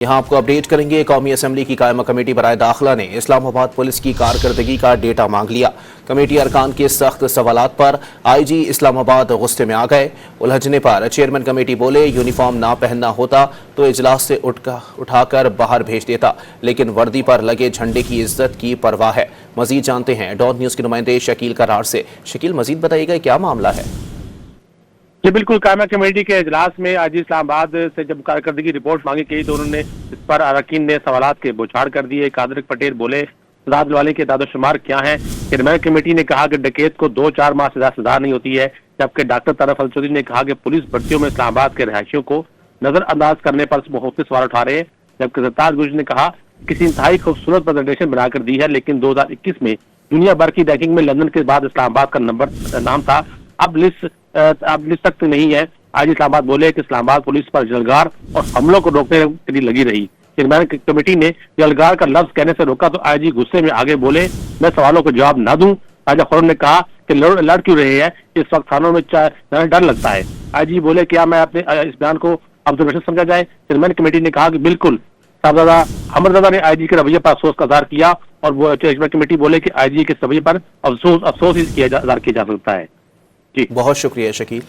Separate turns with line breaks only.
यहाँ आपको अपडेट करेंगे। कौमी असम्बली की कायमा कमेटी बराए दाखिला ने इस्लामाबाद पुलिस की कारकर्दगी का डेटा मांग लिया। कमेटी अरकान के सख्त सवालात पर IG इस्लामाबाद गुस्से में आ गए। उलझने पर चेयरमैन कमेटी बोले, यूनिफॉर्म ना पहनना होता तो इजलास से उठाकर बाहर भेज देता, लेकिन वर्दी पर लगे झंडे की इज्जत की परवाह है। मजीद जानते हैं डॉन न्यूज़ के नुमाइंदे शकील करार से। शकील, मजीद बताइएगा क्या मामला है?
जी बिल्कुल, कायमा कमेटी के इजलास में आज इस्लामाबाद से जब कारकर्दगी रिपोर्ट मांगी गई तो उन्होंने इस पर अरकान ने सवालात के बौछार कर दिए। कादर पटेल बोले, सजा दिलवाने के दादोशुमार क्या है? चेयरमैन कमेटी ने कहा कि डकैत को 2-4 माह सजा नहीं होती है, जबकि डॉक्टर तारफ अल चौधरी ने कहा कि पुलिस भर्तियों में इस्लामाबाद के रहायशियों को नजरअंदाज करने पर मुख्तलिफ सवाल उठा रहे हैं। जबकि सरताज गुजर ने कहा किसी इंतहाई खूबसूरत प्रेजेंटेशन बनाकर दी है, लेकिन 2021 में दुनिया भर की रैंकिंग में लंदन के बाद इस्लामाबाद का नाम था, अब लिस्ट तक नहीं है। आज इस्लामाबाद बोले कि इस्लामाबाद पुलिस पर जलगार और हमलों को रोकने के लिए लगी रही। चेयरमैन कमेटी ने जलगार का लफ्ज कहने से रोका तो IG गुस्से में आगे बोले, मैं सवालों को जवाब ना दूं। राजा खुर्रम ने कहा कि लड़ क्यों रहे हैं, इस वक्त थानों में डर लगता है। IG बोले, क्या मैं अपने इस बयान को ऑब्जर्वेशन समझा जाए? चेयरमैन कमेटी ने कहा कि बिल्कुल। साहबजादा अमरजादा ने IG के रवैये पर अफसोस का इजहार किया और वो चेयरमैन कमेटी बोले कि IG के रवैये पर अफसोस किया जा सकता है। जी
बहुत शुक्रिया शकील।